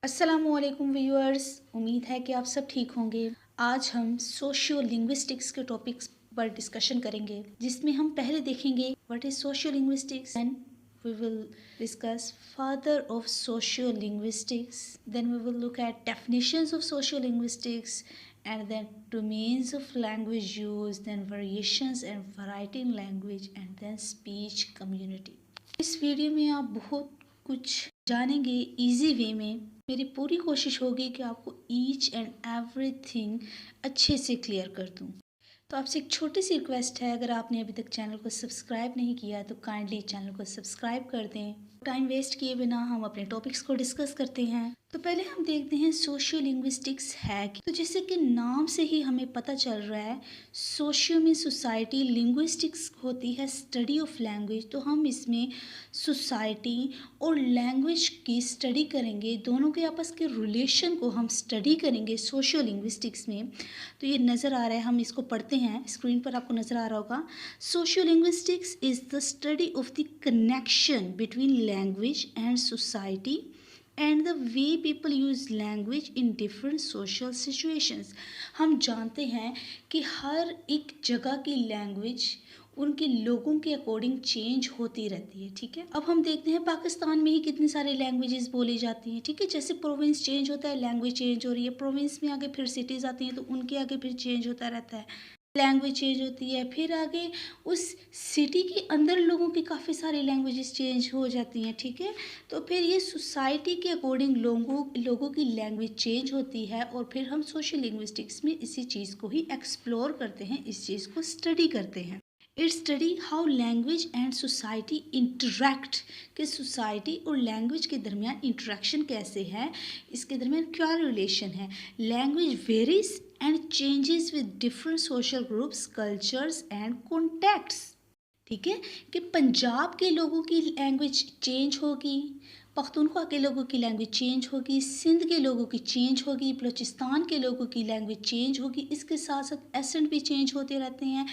अस्सलामुअलैकुम व्यूअर्स। उम्मीद है कि आप सब ठीक होंगे। आज हम सोशियो लिंग्विस्टिक्स के टॉपिक्स पर डिस्कशन करेंगे, जिसमें हम पहले देखेंगे what is sociolinguistics, then we will discuss father of sociolinguistics, then we will look at definitions of sociolinguistics and then domains of language use, then variations and variety in language, and then speech community। इस video में आप बहुत कुछ जानेंगे easy way में। मेरी पूरी कोशिश होगी कि आपको ईच एंड एवरीथिंग अच्छे से क्लियर कर दूं। तो आपसे एक छोटी सी रिक्वेस्ट है, अगर आपने अभी तक चैनल को सब्सक्राइब नहीं किया तो काइंडली चैनल को सब्सक्राइब कर दें। टाइम वेस्ट किए बिना हम अपने टॉपिक्स को डिस्कस करते हैं। तो पहले हम देखते हैं सोशियो लिंग्विस्टिक्स है क्या। तो जैसे कि नाम से ही हमें पता चल रहा है, सोशियो में सोसाइटी, लिंग्विस्टिक्स होती है स्टडी ऑफ लैंग्वेज। तो हम इसमें सोसाइटी और लैंग्वेज की स्टडी करेंगे, दोनों के आपस के रिलेशन को हम स्टडी करेंगे सोशियो लिंग्विस्टिक्स में। तो ये नज़र आ रहा है, हम इसको पढ़ते हैं, स्क्रीन पर आपको नज़र आ रहा होगा। Socio linguistics is the study of the connection between language and society and the way people use language in different social situations. हम जानते हैं कि हर एक जगह की लैंग्वेज उनके लोगों के अकॉर्डिंग चेंज होती रहती है। ठीक है, अब हम देखते हैं पाकिस्तान में ही कितनी सारी लैंग्वेजेस बोली जाती हैं। ठीक है, जैसे प्रोविंस चेंज होता है, लैंग्वेज चेंज हो रही है, प्रोविंस में आगे फिर सिटीज़ आती हैं तो उनके आगे फिर चेंज होता रहता है, लैंग्वेज चेंज होती है। फिर आगे उस सिटी के अंदर लोगों की काफ़ी सारी लैंग्वेजेस चेंज हो जाती हैं। ठीक है, तो फिर ये सोसाइटी के अकॉर्डिंग लोगों की लैंग्वेज चेंज होती है और फिर हम सोशल लिंग्विस्टिक्स में इसी चीज़ को ही एक्सप्लोर करते हैं, इस चीज़ को स्टडी करते हैं। It study how language and society interact, कि सोसाइटी और लैंग्वेज के दरमियान इंटरेक्शन कैसे है, इसके दरमियान क्या रिलेशन है। Language varies and changes with different social groups, cultures and contacts. ठीक है, कि पंजाब के लोगों की लैंग्वेज चेंज होगी, पख्तूनख्वा के लोगों की लैंग्वेज चेंज होगी, सिंध के लोगों की चेंज होगी, बलूचिस्तान के लोगों की लैंग्वेज चेंज होगी। इसके साथ साथ एसेंट भी चेंज होते रहते हैं।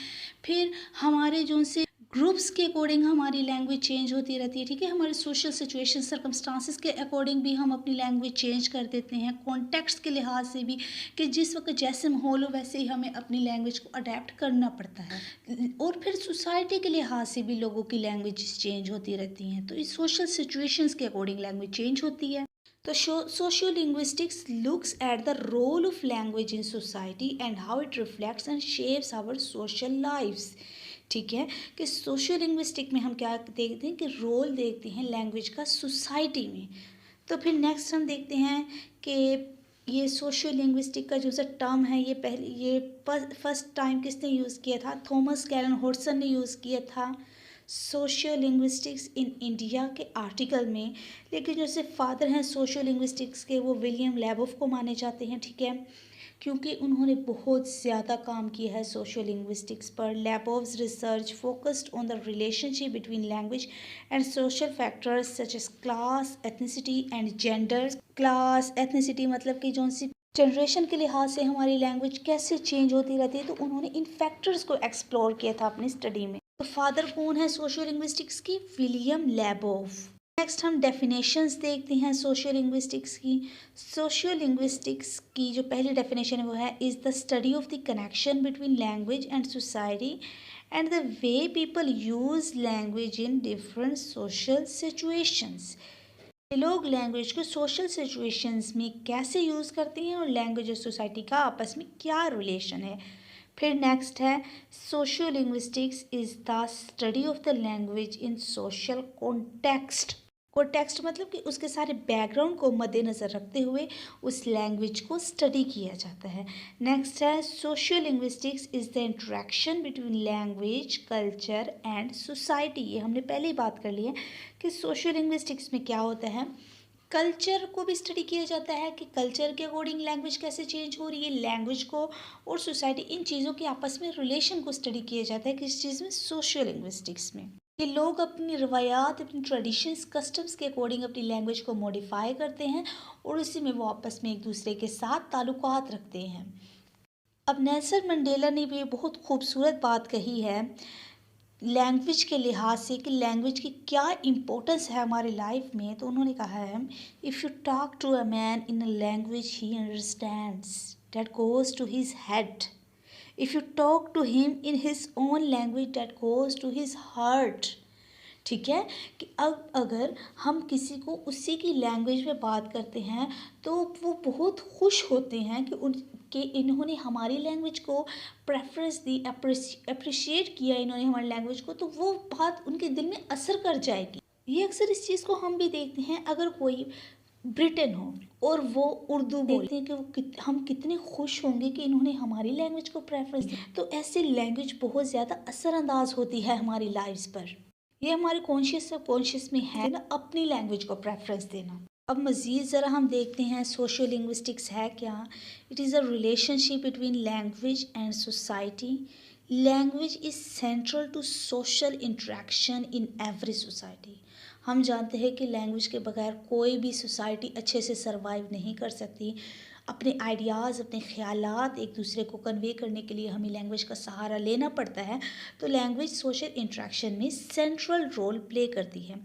फिर हमारे जो से ग्रुप्स के अकॉर्डिंग हमारी लैंग्वेज चेंज होती रहती है। ठीक है, हमारे सोशल सिचुएशन, सर्कमस्टांसिस के अकॉर्डिंग भी हम अपनी लैंग्वेज चेंज कर देते हैं, कॉन्टेक्स्ट के लिहाज से भी, कि जिस वक्त जैसे माहौल हो वैसे ही हमें अपनी लैंग्वेज को अडेप्ट करना पड़ता है। और फिर सोसाइटी के लिहाज से भी लोगों की लैंग्वेज चेंज होती रहती हैं। तो इस सोशल सिचुएशंस के अकॉर्डिंग लैंग्वेज चेंज होती है। तो sociolinguistics looks at the role of language in society and how it reflects and shapes our social lifes. ठीक है, कि सोशियो लिंग्विस्टिक में हम क्या देखते हैं कि रोल देखते हैं लैंग्वेज का सोसाइटी में। तो फिर नेक्स्ट हम देखते हैं कि ये सोशियो लिंग्विस्टिक का जो सा टर्म है, ये फर्स्ट टाइम किसने यूज़ किया था, थॉमस कैलन हॉडसन ने यूज़ किया था सोशियो लिंग्विस्टिक्स इन इंडिया के आर्टिकल में। लेकिन जो से फादर हैं सोशियो लिंग्विस्टिक्स के, वो विलियम लेबोफ को माने जाते हैं। ठीक है, क्योंकि उन्होंने बहुत ज़्यादा काम किया है सोशियो लिंग्विस्टिक्स पर। Labov's research focused on the relationship between language and social factors such as class, ethnicity and gender. Class, ethnicity मतलब कि जो सी जनरेशन के लिहाज से हमारी लैंग्वेज कैसे चेंज होती रहती है, तो उन्होंने इन फैक्टर्स को एक्सप्लोर किया था अपनी स्टडी में। तो फादर कौन है सोशियो लिंग्विस्टिक्स की, विलियम लेबोव। नेक्स्ट हम डेफिनेशंस देखते हैं सोशियो लिंग्विस्टिक्स की। सोशियो लिंग्विस्टिक्स की जो पहली डेफिनेशन है वो है, is the study of the connection between language and society and the way people use language in different social situations. लोग लैंग्वेज को सोशल सिचुएशंस में कैसे यूज़ करते हैं और लैंग्वेज और सोसाइटी का आपस में क्या रिलेशन है। फिर नेक्स्ट है, socio linguistics is the study of the language in social context. Context मतलब कि उसके सारे बैकग्राउंड को मद्देनज़र रखते हुए उस लैंग्वेज को स्टडी किया जाता है। नेक्स्ट है, socio linguistics is the interaction between language, culture and society. ये हमने पहले ही बात कर ली है कि सोशियो लिंग्विस्टिक्स में क्या होता है, कल्चर को भी स्टडी किया जाता है कि कल्चर के अकॉर्डिंग लैंग्वेज कैसे चेंज हो रही है, लैंग्वेज को और सोसाइटी, इन चीज़ों के आपस में रिलेशन को स्टडी किया जाता है किस चीज़ में, सोशियो लिंग्विस्टिक्स में। ये लोग अपनी रवायात, अपनी ट्रेडिशंस, कस्टम्स के अकॉर्डिंग अपनी लैंग्वेज को मॉडिफाई करते हैं और उसी में वो आपस में एक दूसरे के साथ ताल्लुकात रखते हैं। अब नेल्सन मंडेला ने भी बहुत खूबसूरत बात कही है लैंग्वेज के लिहाज से कि लैंग्वेज की क्या इम्पोर्टेंस है हमारी लाइफ में, तो उन्होंने कहा है if you talk to a man in a language he understands that goes to his head, if you talk to him in his own language that goes to his heart. ठीक है, कि अब अगर हम किसी को उसी की लैंग्वेज में बात करते हैं तो वो बहुत खुश होते हैं कि इन्होंने हमारी लैंग्वेज को प्रेफरेंस दी, अप्रिशिएट किया इन्होंने हमारी लैंग्वेज को, तो वो बात उनके दिल में असर कर जाएगी। ये अक्सर इस चीज़ को हम भी देखते हैं, अगर कोई ब्रिटेन हो और वो उर्दू बोलते हैं कि हम कितने खुश होंगे कि इन्होंने हमारी लैंग्वेज को प्रेफरेंस दी। तो ऐसी लैंग्वेज बहुत ज़्यादा असरअंदाज होती है हमारी लाइफ्स पर। ये हमारे कॉन्शियस सब कॉन्शियस में है ना, अपनी लैंग्वेज को प्रेफरेंस देना। अब मज़ीद ज़रा हम देखते हैं सोशल लिंग्विस्टिक्स है क्या। It is a relationship between language and society. Language is central to social interaction in every society. हम जानते हैं कि लैंग्वेज के बगैर कोई भी सोसाइटी अच्छे से सर्वाइव नहीं कर सकती। अपने आइडियाज़, अपने ख़यालात एक दूसरे को कन्वे करने के लिए हमें लैंग्वेज का सहारा लेना पड़ता है। तो लैंग्वेज सोशल इंट्रैक्शन में सेंट्रल रोल प्ले करती है।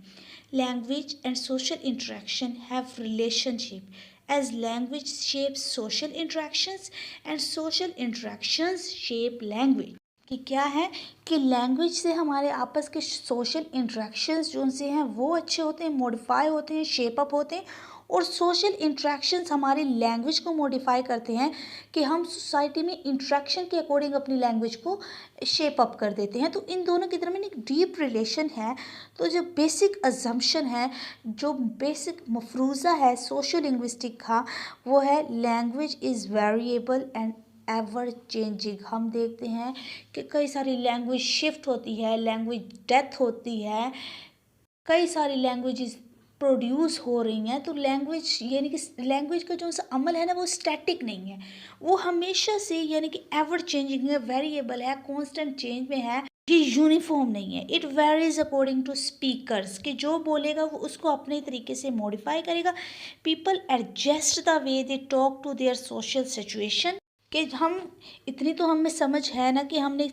Language and social interaction have relationship as language shape social interactions and social interactions shape language. कि क्या है कि लैंग्वेज से हमारे आपस के सोशल इंट्रैक्शंस जो उनसे हैं वो अच्छे होते हैं, मॉडिफाई होते हैं, शेप अप होते हैं, और सोशल इंट्रैक्शंस हमारी लैंग्वेज को मॉडिफाई करते हैं कि हम सोसाइटी में इंट्रैक्शन के अकॉर्डिंग अपनी लैंग्वेज को शेप अप कर देते हैं। तो इन दोनों के दरमियान एक डीप रिलेशन है। तो जो बेसिक अजम्पशन है, जो बेसिक मफरूज़ा है सोशल लिंग्विस्टिक का, वो है language is variable and ever changing. हम देखते हैं कि कई सारी लैंग्वेज शिफ्ट होती है, लैंग्वेज डेथ होती है, कई सारी लैंग्वेजेस प्रोड्यूस हो रही हैं। तो लैंग्वेज यानी कि लैंग्वेज का जो सा अमल है ना, वो स्टैटिक नहीं है, वो हमेशा से यानी कि एवर चेंजिंग है, वेरिएबल है, कांस्टेंट चेंज में है, ये यूनिफॉर्म नहीं है। It varies according to speakers, कि जो बोलेगा वो उसको अपने तरीके से मॉडिफाई करेगा। People adjust the way they talk to their social situation. कि हम इतनी तो हमें समझ है ना कि हमने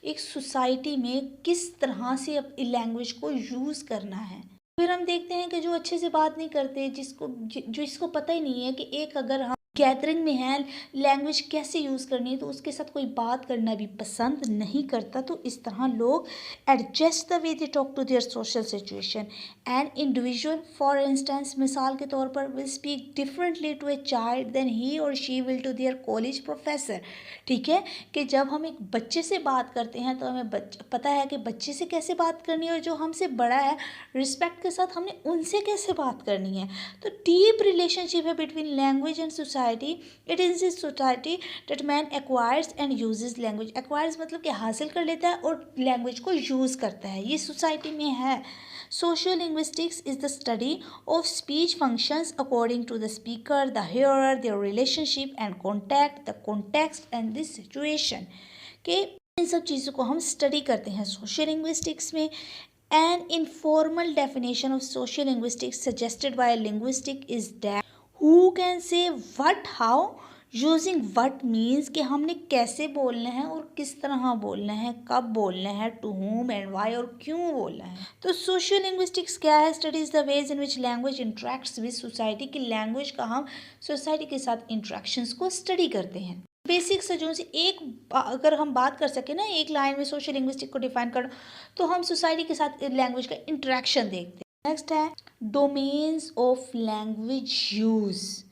एक सोसाइटी में किस तरह से लैंग्वेज को यूज़ करना है। फिर हम देखते हैं कि जो अच्छे से बात नहीं करते, जो इसको पता ही नहीं है कि एक अगर हम गैदरिंग में है लैंग्वेज कैसे यूज़ करनी है, तो उसके साथ कोई बात करना भी पसंद नहीं करता। तो इस तरह लोग adjust the way they talk to their social situation. An individual for instance, मिसाल के तौर पर, will speak differently to a child than he और she will to their college professor. ठीक है, कि जब हम एक बच्चे से बात करते हैं तो हमें पता है कि बच्चे से कैसे बात करनी है, और जो हमसे बड़ा है रिस्पेक्ट के साथ हमने उनसे कैसे बात करनी है। तो डीप रिलेशनशिप है between language and society. It is this society that man acquires and uses language. Acquires मतलब कि हासिल कर लेता है और लैंग्वेज को यूज़ करता है, ये सोसाइटी में है। Sociolinguistics is the study of speech functions according to the speaker, the hearer, their relationship and contact, the context and this situation। कि इन सब चीज़ों को हम स्टडी करते हैं सोशल लिंग्विस्टिक्स में। An informal definition of social linguistics suggested by a linguistic is that who can say what, how, using what means कि हमने कैसे बोलना है और किस तरह बोलना है, कब बोलना है, टू whom एंड वाई, और क्यों बोलना है। तो सोशल लिंग्विस्टिक्स क्या है? Studies the ways in which language interacts with society, की लैंग्वेज का हम सोसाइटी के साथ इंट्रैक्शंस को स्टडी करते हैं। बेसिक से जो से एक अगर हम बात कर सके ना एक लाइन में सोशल लिंग्विस्टिक को डिफाइन करना, तो हम सोसाइटी के साथ लैंग्वेज का इंट्रैक्शन देखते हैं। नेक्स्ट है domains of language use.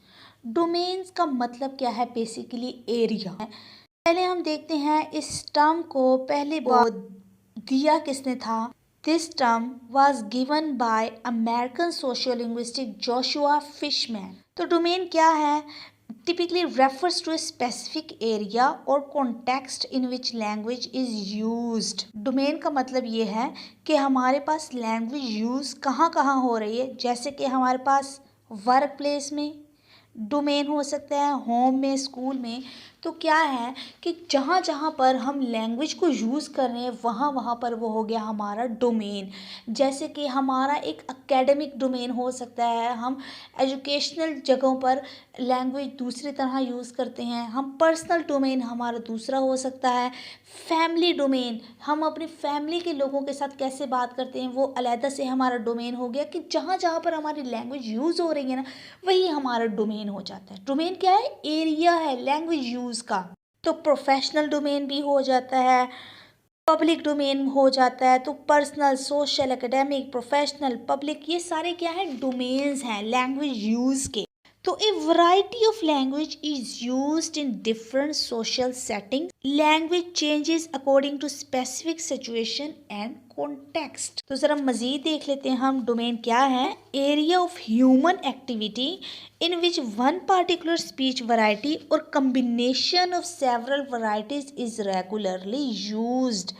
Domains का मतलब क्या है? Basically area. पहले हम देखते हैं इस टर्म को पहले बार दिया किसने था। This term was given by American sociolinguistic Joshua Fishman. तो डोमेन क्या है? typically refers to a specific area or context in which language is used। Domain का मतलब ये है कि हमारे पास लैंग्वेज यूज़ कहाँ कहाँ हो रही है। जैसे कि हमारे पास वर्क प्लेस में डोमेन हो सकता है, होम में, स्कूल में। तो क्या है कि जहाँ जहाँ पर हम लैंग्वेज को यूज़ कर रहे हैं वहाँ वहाँ पर वो हो गया हमारा डोमेन। जैसे कि हमारा एक एकेडमिक डोमेन हो सकता है, हम एजुकेशनल जगहों पर लैंग्वेज दूसरी तरह यूज़ करते हैं। हम पर्सनल डोमेन हमारा दूसरा हो सकता है। फैमिली डोमेन, हम अपनी फैमिली के लोगों के साथ कैसे बात करते हैं वो अलहदा से हमारा डोमेन हो गया। कि जहाँ जहाँ पर हमारी लैंग्वेज यूज़ हो रही है ना, वही हमारा डोमेन हो जाता है। डोमेन क्या है? एरिया है लैंग्वेज यूज़ का। तो प्रोफेशनल डोमेन भी हो जाता है, पब्लिक डोमेन हो जाता है। तो personal, social, academic, professional, public, ये सारे क्या है? डोमेन्स हैं लैंग्वेज यूज़ के। तो a variety of language is used in different social settings. Language changes according to specific situation and context. तो जरा मज़ीद देख लेते हैं हम डोमेन क्या है। Area of human activity in which one particular speech variety or combination of several varieties is regularly used.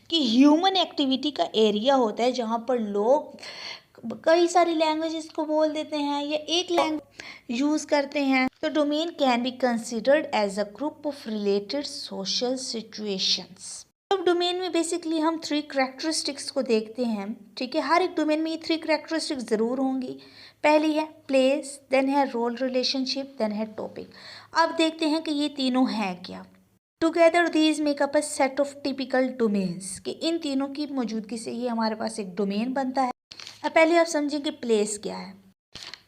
कि ह्यूमन एक्टिविटी का एरिया होता है जहाँ पर लोग कई सारी लैंग्वेजेस को बोल देते हैं या एक लैंग्वेज यूज़ करते हैं। तो domain can be considered as a group of related social situations. अब डोमेन में बेसिकली हम 3 करैक्टरिस्टिक्स को देखते हैं। ठीक है, हर एक डोमेन में ये 3 करैक्टरिस्टिक्स ज़रूर होंगी। पहली है प्लेस, देन है रोल रिलेशनशिप, देन है टॉपिक। अब देखते हैं कि ये तीनों हैं क्या। Together these makeup a set of typical domains, कि इन तीनों की मौजूदगी से ही हमारे पास एक डोमेन बनता है। अब पहले आप समझें कि प्लेस क्या है।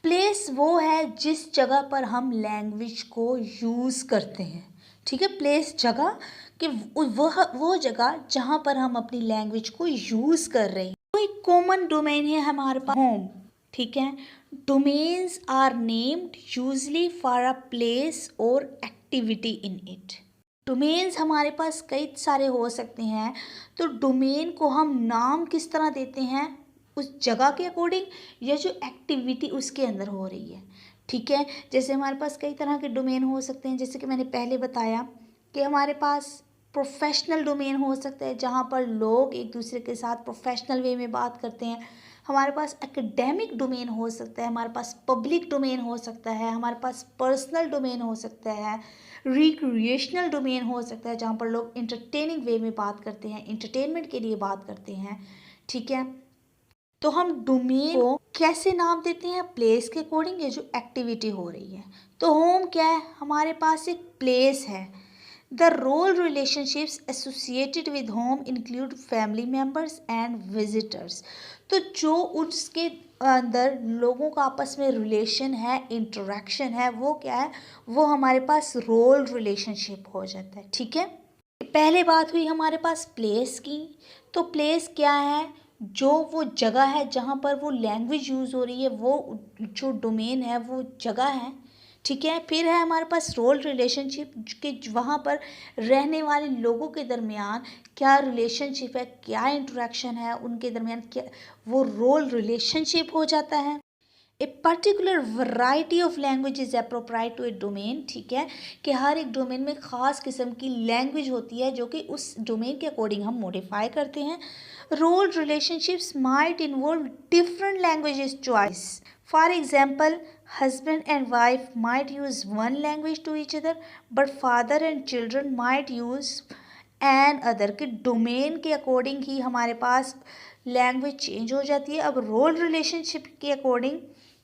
प्लेस वो है जिस जगह पर हम लैंग्वेज को यूज़ करते हैं। ठीक है, प्लेस जगह कि वो जगह जहाँ पर हम अपनी लैंग्वेज को यूज़ कर रहे हैं। तो एक कॉमन डोमेन है हमारे पास होम। ठीक है, domains are named usually for a place और एक्टिविटी इन इट। डोमेन्स हमारे पास कई सारे हो सकते हैं। तो डोमेन को हम नाम किस तरह देते हैं? उस जगह के अकॉर्डिंग या जो एक्टिविटी उसके अंदर हो रही है। ठीक है, जैसे हमारे पास कई तरह के डोमेन हो सकते हैं। जैसे कि मैंने पहले बताया कि हमारे पास प्रोफेशनल डोमेन हो सकता है जहाँ पर लोग एक दूसरे के साथ प्रोफेशनल वे में बात करते हैं। हमारे पास एकेडमिक डोमेन हो सकता है, हमारे पास पब्लिक डोमेन हो सकता है, हमारे पास पर्सनल डोमेन हो सकता है, रिक्रिएशनल डोमेन हो सकता है जहाँ पर लोग इंटरटेनिंग वे में बात करते हैं, इंटरटेनमेंट के लिए बात करते हैं। ठीक है, तो हम डोमेन को कैसे नाम देते हैं? प्लेस के अकॉर्डिंग, ये जो एक्टिविटी हो रही है। तो होम क्या है? हमारे पास एक प्लेस है। The role relationships associated with home include family members and visitors. तो जो उसके अंदर लोगों का आपस में रिलेशन है, इंटरेक्शन है, वो क्या है? वो हमारे पास रोल रिलेशनशिप हो जाता है। ठीक है, पहले बात हुई हमारे पास प्लेस की। तो प्लेस क्या है? जो वो जगह है जहाँ पर वो लैंग्वेज यूज़ हो रही है, वो जो डोमेन है वो जगह है। ठीक है, फिर है हमारे पास रोल रिलेशनशिप कि वहाँ पर रहने वाले लोगों के दरमियान क्या रिलेशनशिप है, क्या इंटरेक्शन है उनके दरमियान, क्या वो रोल रिलेशनशिप हो जाता है। A particular variety of language is appropriate to a domain. ठीक है, कि हर एक डोमेन में ख़ास किस्म की लैंग्वेज होती है जो कि उस डोमेन के अकॉर्डिंग हम मॉडिफाई करते हैं। Role relationships might involve different languages choice. For example, husband and wife might use one language to each other, but father and children might use an other। कि डोमेन के according ही हमारे पास language change हो जाती है। अब role relationship के according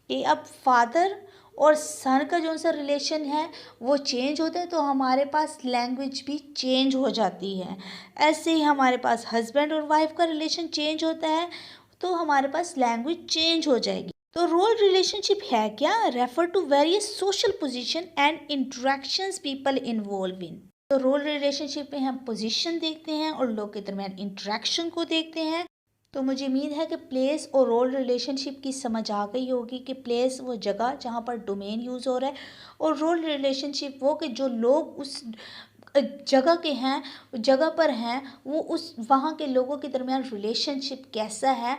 कि अब फादर और सन का जो सा रिलेशन है वो चेंज होता है, तो हमारे पास लैंग्वेज भी चेंज हो जाती है। ऐसे ही हमारे पास हस्बैंड और वाइफ का रिलेशन चेंज होता है, तो हमारे पास लैंग्वेज चेंज हो जाएगी। तो रोल रिलेशनशिप है क्या? Refer to various social position and interactions people involve in. तो रोल रिलेशनशिप में हम पोजीशन देखते हैं और लोग के दरमियान इंटरेक्शन को देखते हैं। तो मुझे उम्मीद है कि प्लेस और रोल रिलेशनशिप की समझ आ गई होगी कि प्लेस वो जगह जहाँ पर डोमेन यूज़ हो रहा है, और रोल रिलेशनशिप वो कि जो लोग उस जगह के हैं, जगह पर हैं, वो उस वहाँ के लोगों के दरमियान रिलेशनशिप कैसा है,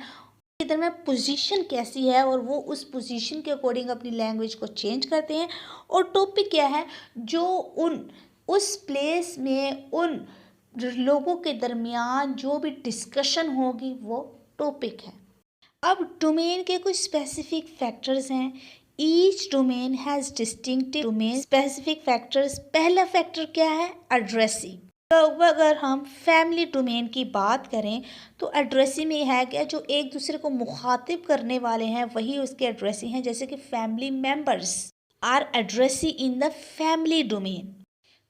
के दरमियान पोजीशन कैसी है, और वो उस पोजीशन के अकॉर्डिंग अपनी लैंग्वेज को चेंज करते हैं। और टॉपिक क्या है? जो उस प्लेस में उन लोगों के दरमियान जो भी डिस्कशन होगी वो टॉपिक है। अब डोमेन के कुछ स्पेसिफिक फैक्टर्स हैं। Each domain has distinctive domain specific factors. पहला फैक्टर क्या है? एड्रेसी। तो अगर हम फैमिली डोमेन की बात करें तो एड्रेसी में है क्या, जो एक दूसरे को मुखातिब करने वाले हैं वही उसके एड्रेसी हैं, जैसे कि family members are addressee in the family domain.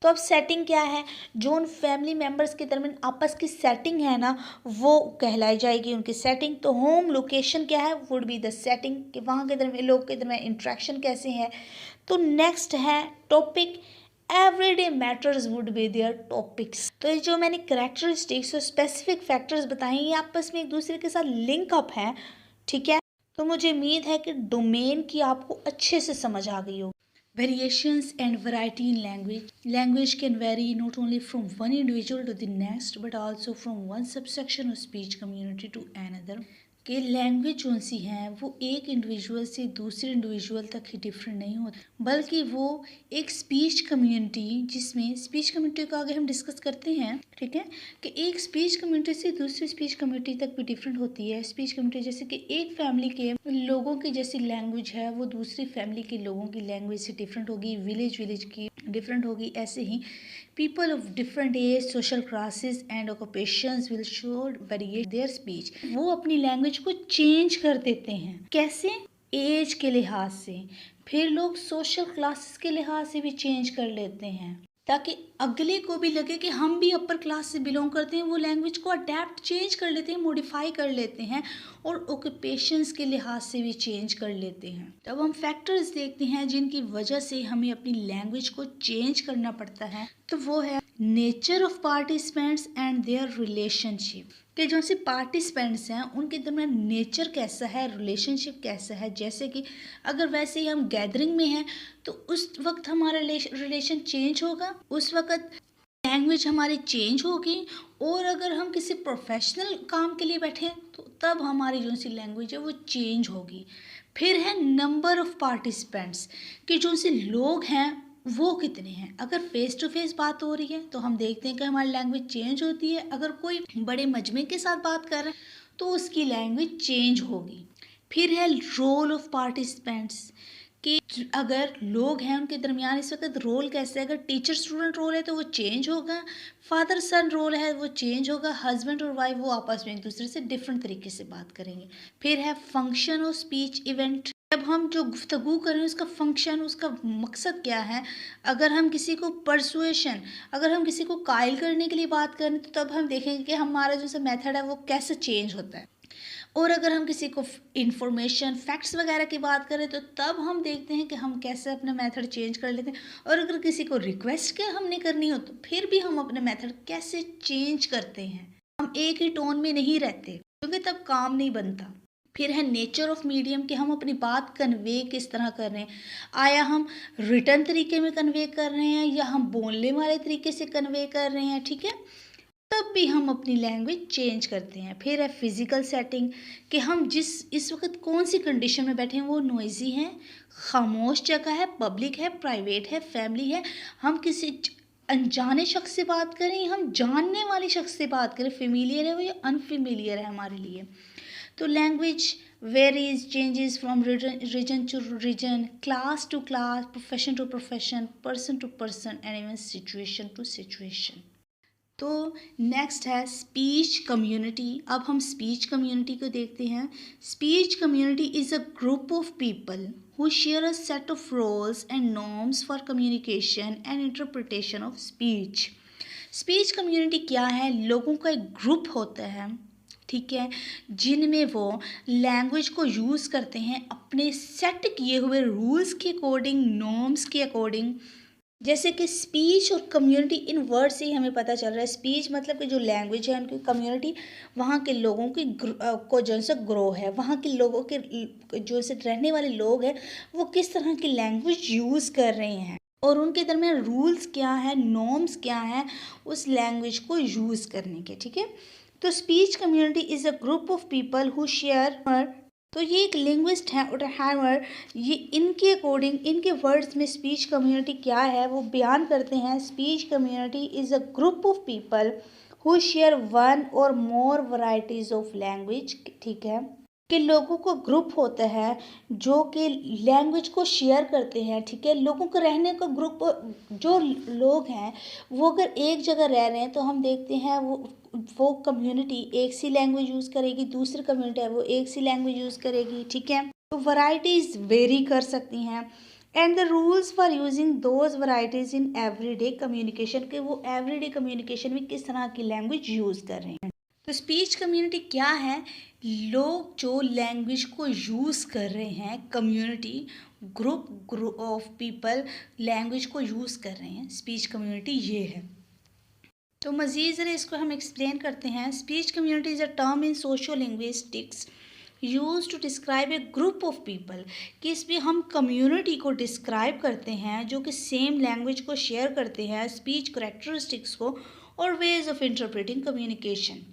तो अब सेटिंग क्या है? जो उन फैमिली मेंबर्स के दरमियान आपस की सेटिंग है ना, वो कहलाई जाएगी उनकी सेटिंग। तो होम लोकेशन क्या है? वुड बी द सेटिंग, कि वहाँ के दरमियान लोग के दरमियान इंट्रैक्शन कैसे है। तो नेक्स्ट है topic, everyday matters would be their topics. तो ये जो मैंने कैरेक्टरिस्टिक्स और स्पेसिफिक फैक्टर्स बताए ये आपस में एक दूसरे के साथ लिंक अप हैं, ठीक है। तो मुझे उम्मीद है कि डोमेन की आपको अच्छे से समझ आ गई हो। Variations and variety in language. Language can vary not only from one individual to the next, but also from one subsection of speech community to another. कि लैंग्वेज कौन सी है वो एक इंडिविजुअल से दूसरे इंडिविजुअल तक ही डिफरेंट नहीं होती, बल्कि वो एक स्पीच कम्युनिटी, जिसमें स्पीच कम्युनिटी को आगे हम डिस्कस करते हैं, ठीक है, कि एक स्पीच कम्युनिटी से दूसरी स्पीच कम्युनिटी तक भी डिफरेंट होती है। स्पीच कम्युनिटी जैसे कि एक फैमिली के लोगों की जैसी लैंग्वेज है वो दूसरी फैमिली के लोगों की लैंग्वेज से डिफरेंट होगी, विलेज की डिफरेंट होगी। ऐसे ही people of different age, social classes and occupations will show variate their speech. वो अपनी लैंग्वेज को चेंज कर देते हैं। कैसे? एज के लिहाज से, फिर लोग सोशल क्लासेस के लिहाज से भी चेंज कर लेते हैं, ताकि अगले को भी लगे कि हम भी अपर क्लास से बिलोंग करते हैं। वो लैंग्वेज को अडेप्ट चेंज कर लेते हैं, मॉडिफाई कर लेते हैं, और ऑक्यूपेशंस के लिहाज से भी चेंज कर लेते हैं। तब हम फैक्टर्स देखते हैं जिनकी वजह से हमें अपनी लैंग्वेज को चेंज करना पड़ता है। तो वो है nature of participants and their relationship, कि जो से पार्टिसिपेंट्स हैं उनके दरमियान नेचर कैसा है, रिलेशनशिप कैसा है। जैसे कि अगर वैसे ही हम गैदरिंग में हैं तो उस वक्त हमारा रिलेशन चेंज होगा, उस वक्त लैंग्वेज हमारी चेंज होगी। और अगर हम किसी प्रोफेशनल काम के लिए बैठे तो तब हमारी जो सी लैंग्वेज है वो चेंज होगी। फिर है नंबर ऑफ पार्टिसिपेंट्स, कि जो से लोग हैं वो कितने हैं। अगर फेस टू फेस बात हो रही है तो हम देखते हैं कि हमारी लैंग्वेज चेंज होती है। अगर कोई बड़े मजमे के साथ बात कर रहे हैं तो उसकी लैंग्वेज चेंज होगी। फिर है रोल ऑफ पार्टिसिपेंट्स, कि अगर लोग हैं उनके दरमियान इस वक्त रोल कैसे है। अगर टीचर स्टूडेंट रोल है तो वो चेंज होगा, फादर सन रोल है वो चेंज होगा, हस्बैंड और वाइफ वो आपस में एक दूसरे से डिफरेंट तरीके से बात करेंगे। फिर है फंक्शन और स्पीच इवेंट, जब हम जो गुफ्तगू करें उसका फंक्शन, उसका मकसद क्या है। अगर हम किसी को परसुएशन, अगर हम किसी को कायल करने के लिए बात करें तो तब हम देखेंगे कि हमारा जो सा मेथड है वो कैसे चेंज होता है। और अगर हम किसी को इंफॉर्मेशन फैक्ट्स वगैरह की बात करें तो तब हम देखते हैं कि हम कैसे अपना मेथड चेंज कर लेते हैं। और अगर किसी को रिक्वेस्ट क्या हमने करनी हो तो फिर भी हम अपने मेथड कैसे चेंज करते हैं। हम एक ही टोन में नहीं रहते क्योंकि तब काम नहीं बनता। फिर है नेचर ऑफ मीडियम, कि हम अपनी बात कन्वे किस तरह कर रहे हैं। आया हम रिटर्न तरीके में कन्वे कर रहे हैं या हम बोलने वाले तरीके से कन्वे कर रहे हैं, ठीक है, तब भी हम अपनी लैंग्वेज चेंज करते हैं। फिर है फिजिकल सेटिंग, कि हम जिस इस वक्त कौन सी कंडीशन में बैठे हैं, वो नॉइजी है, खामोश जगह है, पब्लिक है, प्राइवेट है, फैमिली है, हम किसी अनजाने शख्स से बात करें, हम जानने वाले शख्स से बात करें, फेमिलियर है वो या अनफेमिलियर है हमारे लिए। तो language varies, changes from region to region, class to class, profession to profession, person to person and even situation to situation. तो नेक्स्ट है स्पीच कम्युनिटी। अब हम स्पीच कम्युनिटी को देखते हैं। Speech community is a group of people who share a set of roles and norms for communication and interpretation of speech. Speech community क्या है? लोगों का एक ग्रुप होता है, ठीक है, जिनमें वो लैंग्वेज को यूज़ करते हैं अपने सेट किए हुए रूल्स के अकॉर्डिंग, नॉर्म्स के अकॉर्डिंग। जैसे कि स्पीच और कम्युनिटी, इन वर्ड से ही हमें पता चल रहा है। स्पीच मतलब कि जो लैंग्वेज है उनकी, कम्युनिटी वहाँ के लोगों की को जो सा ग्रो है, वहाँ के लोगों के जो से रहने वाले लोग हैं वो किस तरह की लैंग्वेज यूज़ कर रहे हैं और उनके दरमियान रूल्स क्या है, नॉर्म्स क्या हैं उस लैंग्वेज को यूज़ करने के, ठीक है। तो speech community is a group of people who share. तो ये एक लिंग्विस्ट है हैमर, ये इनके अकॉर्डिंग, इनके वर्ड्स में स्पीच कम्युनिटी क्या है वो बयान करते हैं। Speech community is a group of people who share one और मोर वैरायटीज़ ऑफ लैंग्वेज, ठीक है। कि लोगों को ग्रुप होता है जो कि लैंग्वेज को शेयर करते हैं, ठीक है। लोगों को रहने का ग्रुप, जो लोग हैं वो अगर एक जगह रह रहे हैं तो हम देखते हैं वो कम्युनिटी एक सी लैंग्वेज यूज़ करेगी, दूसरी कम्युनिटी है वो एक सी लैंग्वेज यूज़ करेगी, ठीक है। तो वैरायटीज़ वेरी कर सकती हैं and the rules for using those varieties in everyday communication, के वो एवरीडे कम्युनिकेशन में किस तरह की लैंग्वेज यूज़ कर रहे हैं। तो स्पीच कम्युनिटी क्या है? लोग जो लैंग्वेज को यूज़ कर रहे हैं, community, group of people language को यूज़ कर रहे हैं, स्पीच कम्युनिटी ये है। तो मज़ीद ज़रा इसको हम एक्सप्लेन करते हैं। Speech community is a term in sociolinguistics use to describe a group of people, कि इसमें हम कम्युनिटी को डिस्क्राइब करते हैं जो कि सेम लैंग्वेज को शेयर करते हैं, स्पीच करेक्टरिस्टिक्स को और वेज ऑफ इंटरप्रेटिंग कम्युनिकेशन।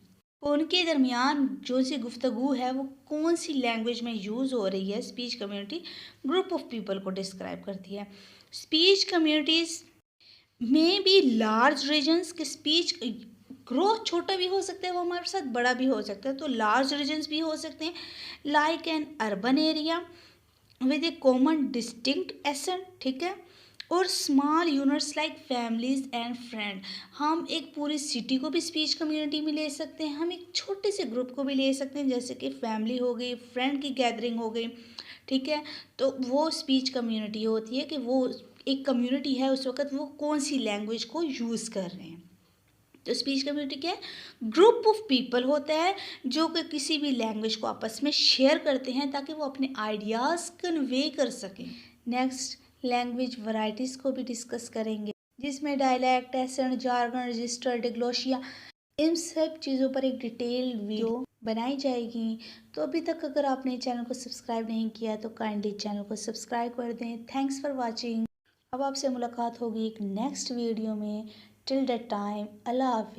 उनके दरमियान जो सी गुफ्तगू है वो कौन सी लैंग्वेज में यूज़ हो रही है, speech community group of people को डिस्क्राइब करती है। स्पीच कम्युनिटीज़ में भी लार्ज रीजन्स के स्पीच ग्रोथ छोटा भी हो सकता है, वो हमारे साथ बड़ा भी हो सकता है। तो लार्ज रीजन्स भी हो सकते हैं like an urban area with a common distinct accent, ठीक है। और small units like families and friend, हम एक पूरी सिटी को भी स्पीच कम्युनिटी में ले सकते हैं, हम एक छोटे से ग्रुप को भी ले सकते हैं जैसे कि फैमिली हो गई, फ्रेंड की गैदरिंग हो गई, ठीक है। तो वो स्पीच कम्युनिटी होती है कि वो एक कम्युनिटी है उस वक्त वो कौन सी लैंग्वेज को यूज़ कर रहे हैं। तो स्पीच कम्युनिटी क्या है? ग्रुप ऑफ पीपल होता है जो कि किसी भी लैंग्वेज को आपस में शेयर करते हैं ताकि वो अपने आइडियाज़ कन्वे कर सकें। नेक्स्ट लैंग्वेज वैरायटीज़ को भी डिस्कस करेंगे जिसमें डायलैक्ट, एसेंट, जार्गन, रजिस्टर, डिग्लोशिया, इन सब चीज़ों पर एक डिटेल वीडियो बनाई जाएगी। तो अभी तक अगर आपने चैनल को सब्सक्राइब नहीं किया तो काइंडली चैनल को सब्सक्राइब कर दें। Thanks for watching. अब आपसे मुलाकात होगी एक नेक्स्ट वीडियो में। टिल दैट टाइम, अल्लाह हाफिज़।